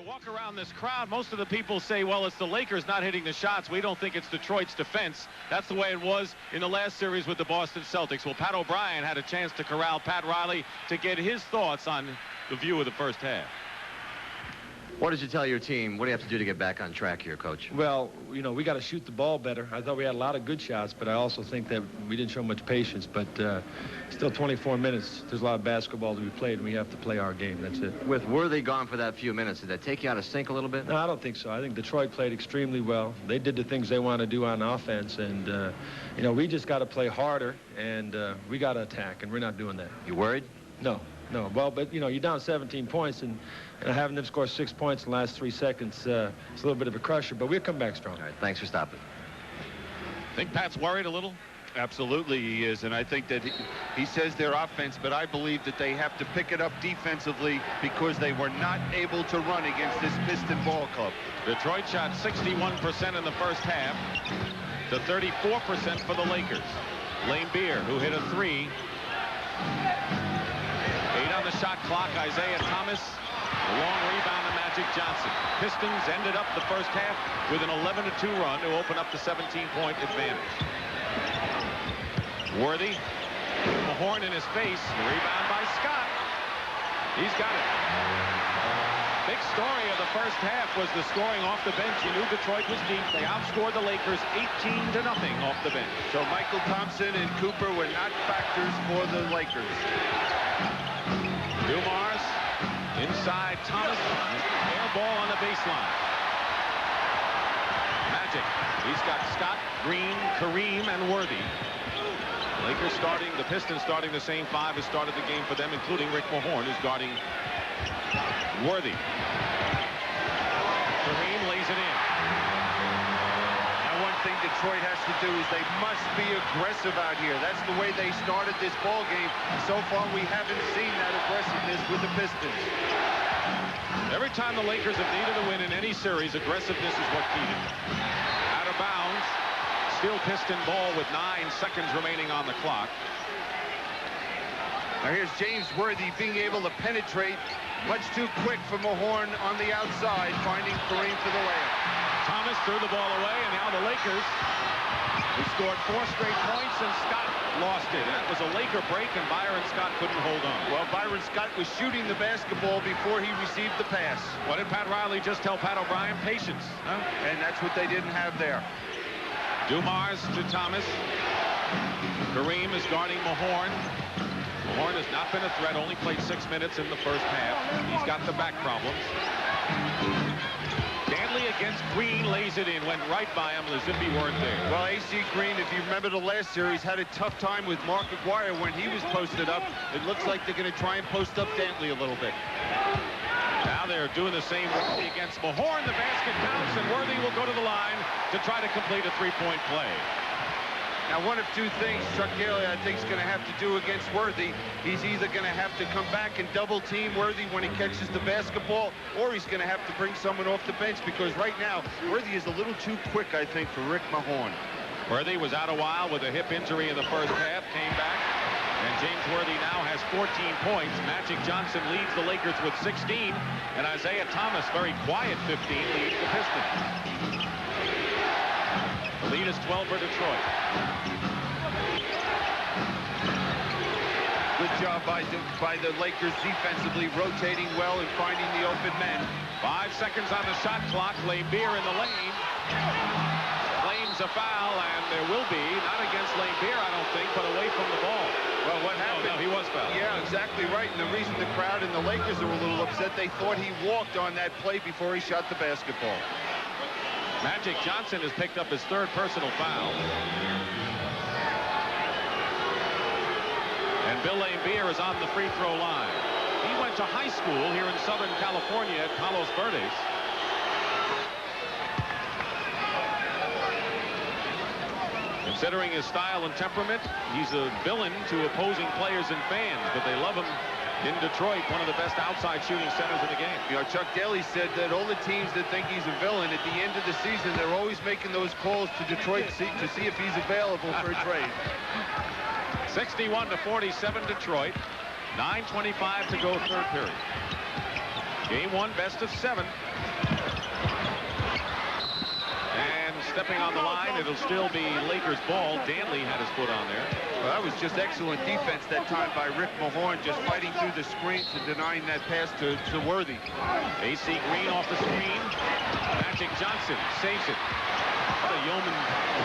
walk around this crowd, most of the people say, well, it's the Lakers not hitting the shots. We don't think it's Detroit's defense. That's the way it was in the last series with the Boston Celtics. Well, Pat O'Brien had a chance to corral Pat Riley to get his thoughts on the view of the first half. What did you tell your team? What do you have to do to get back on track here, Coach? Well, you know, we got to shoot the ball better. I thought we had a lot of good shots, but I also think that we didn't show much patience. But still 24 minutes. There's a lot of basketball to be played, and we have to play our game. That's it. With Worthy gone for that few minutes, did that take you out of sync a little bit? No, I don't think so. I think Detroit played extremely well. They did the things they want to do on offense, and, you know, we just got to play harder, and we got to attack, and we're not doing that. You worried? No. No, well, but, you know, you're down 17 points, and having them score 6 points in the last 3 seconds, it's a little bit of a crusher, but we'll come back strong. All right, thanks for stopping. Think Pat's worried a little? Absolutely he is, and I think that he says their offense, but I believe that they have to pick it up defensively because they were not able to run against this Piston ball club. Detroit shot 61% in the first half to 34% for the Lakers. Laimbeer, who hit a 3. 8 on the shot clock. Isiah Thomas. A long rebound to Magic Johnson. Pistons ended up the first half with an 11-2 run to open up the 17-point advantage. Worthy. The horn in his face. Rebound by Scott. He's got it. Big story of the first half was the scoring off the bench. You knew Detroit was deep. They outscored the Lakers 18-0 off the bench. So Michael Thompson and Cooper were not factors for the Lakers. Dumars inside Thomas. Air ball on the baseline. Magic. He's got Scott, Green, Kareem, and Worthy. Lakers starting, the Pistons starting the same 5 as started the game for them, including Rick Mahorn, who's guarding Worthy. Kareem lays it in. And one thing Detroit has to do is they must be aggressive out here. That's the way they started this ball game. So far, we haven't seen that aggressiveness with the Pistons. Every time the Lakers have needed a win in any series, aggressiveness is what keyed it. Out of bounds. Still Piston ball with 9 seconds remaining on the clock. Now here's James Worthy being able to penetrate much too quick for Mahorn on the outside, finding Kareem for the layup. Thomas threw the ball away, and now the Lakers, who scored 4 straight points, and Scott lost it. That was a Laker break, and Byron Scott couldn't hold on. Well, Byron Scott was shooting the basketball before he received the pass. What did Pat Riley just tell Pat O'Brien? Patience. Huh? And that's what they didn't have there. Dumars to Thomas. Kareem is guarding Mahorn. Mahorn has not been a threat, only played 6 minutes in the first half. He's got the back problems. Dantley against Green, lays it in, went right by him as if he weren't there. Well, AC Green, if you remember the last series, had a tough time with Mark Aguirre when he was posted up. It looks like they're going to try and post up Dantley a little bit. Now they're doing the same against Mahorn. The basket counts, and Worthy will go to the line to try to complete a 3-point play. Now, one of 2 things Chuck Daly, I think, is going to have to do against Worthy. He's either going to have to come back and double-team Worthy when he catches the basketball, or he's going to have to bring someone off the bench, because right now, Worthy is a little too quick, I think, for Rick Mahorn. Worthy was out a while with a hip injury in the first half, came back, and James Worthy now has 14 points. Magic Johnson leads the Lakers with 16, and Isiah Thomas, very quiet 15, leads the Pistons. The lead is 12 for Detroit. Good job by the Lakers defensively, rotating well and finding the open men. 5 seconds on the shot clock. Laimbeer in the lane. Claims a foul, and there will be, not against Laimbeer, I don't think, but away from the ball. Well, what happened? No, he was fouled. Yeah, exactly right. And the reason the crowd and the Lakers are a little upset, they thought he walked on that play before he shot the basketball. Magic Johnson has picked up his 3rd personal foul. And Bill Laimbeer is on the free throw line. He went to high school here in Southern California at Palos Verdes. Considering his style and temperament, he's a villain to opposing players and fans, but they love him in Detroit, one of the best outside shooting centers in the game. You know, Chuck Daly said that all the teams that think he's a villain at the end of the season, they're always making those calls to Detroit to see if he's available for a trade. 61-47 Detroit. 9:25 to go, 3rd period. Game 1, best of 7. And stepping on the line, it'll still be Lakers ball. Dantley had his foot on there. Well, that was just excellent defense that time by Rick Mahorn, just fighting through the screens and denying that pass to Worthy. AC Green off the screen. Magic Johnson saves it. What a yeoman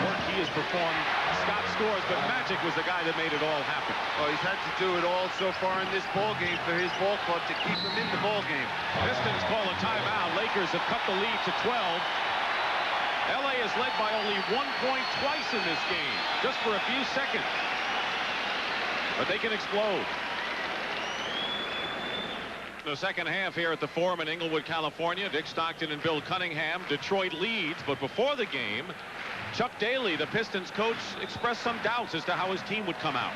work he has performed. Scott scores, but Magic was the guy that made it all happen. Oh, he's had to do it all so far in this ball game for his ball club to keep him in the ball game. Pistons call a timeout. Lakers have cut the lead to 12. LA is led by only 1 point twice in this game, just for a few seconds. But they can explode. The second half here at the Forum in Inglewood, California. Dick Stockton and Bill Cunningham. Detroit leads, but before the game, Chuck Daly, the Pistons coach, expressed some doubts as to how his team would come out.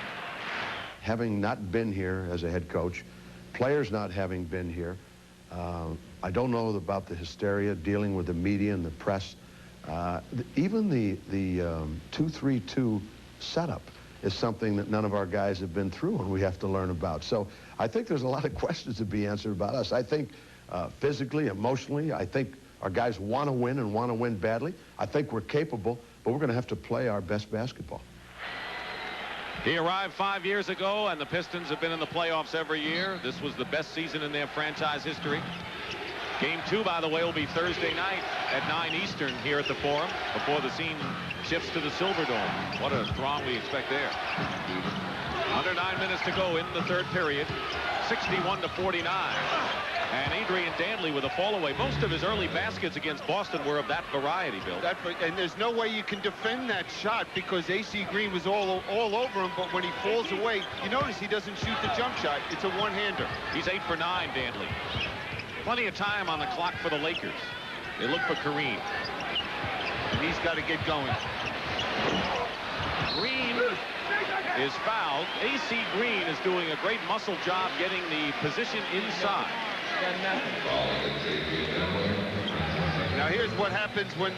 Having not been here as a head coach, players not having been here, I don't know about the hysteria dealing with the media and the press. Even the 2-3-2 setup is something that none of our guys have been through and we have to learn about. So I think there's a lot of questions to be answered about us. I think physically, emotionally, I think our guys want to win and want to win badly. I think we're capable, but we're going to have to play our best basketball. He arrived 5 years ago, and the Pistons have been in the playoffs every year. This was the best season in their franchise history. Game 2, by the way, will be Thursday night at 9 Eastern here at the Forum before the scene shifts to the Silverdome. What a throng we expect there. Under 9 minutes to go in the third period. 61-49. And Adrian Dantley with a fall away. Most of his early baskets against Boston were of that variety, Bill. And there's no way you can defend that shot because AC Green was all over him, but when he falls away, you notice he doesn't shoot the jump shot. It's a one-hander. He's 8 for 9, Dantley. Plenty of time on the clock for the Lakers. They look for Kareem. And he's got to get going. Green is fouled. AC Green is doing a great muscle job getting the position inside. Now here's what happens when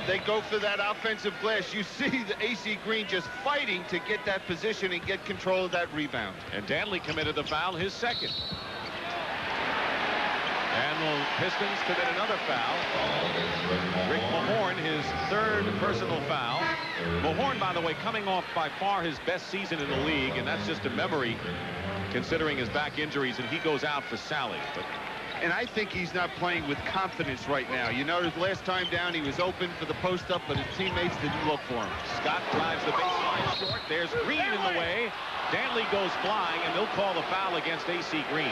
they go for that offensive glass. You see the AC Green just fighting to get that position and get control of that rebound. And Dantley committed the foul, his second. And the Pistons commit another foul. Rick Mahorn, his third personal foul. Mahorn, by the way, coming off by far his best season in the league, and that's just a memory considering his back injuries, and he goes out for Sally. And I think he's not playing with confidence right now. You notice last time down he was open for the post-up, but his teammates didn't look for him. Scott drives the baseline short. There's Green in the way. Dantley goes flying, and they'll call the foul against AC Green.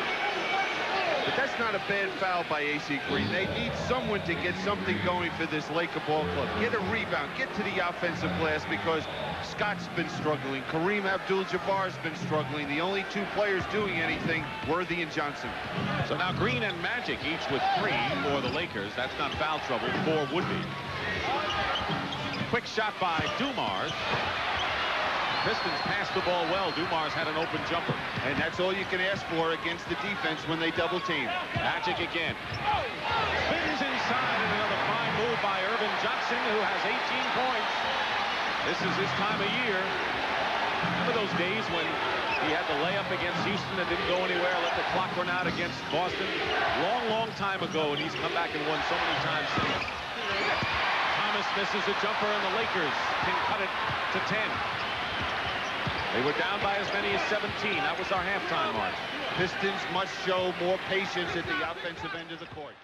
But that's not a bad foul by AC Green. They need someone to get something going for this Laker ball club. Get a rebound. Get to the offensive glass because Scott's been struggling. Kareem Abdul-Jabbar's been struggling. The only two players doing anything, Worthy and Johnson. So now Green and Magic each with 3 for the Lakers. That's not foul trouble. 4 would be. Quick shot by Dumars. Pistons passed the ball well. Dumars had an open jumper. And that's all you can ask for against the defense when they double team. Magic again. Spins inside, and another fine move by Irvin Johnson, who has 18 points. This is his time of year. Remember those days when he had the layup against Houston that didn't go anywhere, let the clock run out against Boston? Long time ago, and he's come back and won so many times since. Thomas misses a jumper, and the Lakers can cut it to 10. They were down by as many as 17. That was our halftime mark. Pistons must show more patience at the offensive end of the court.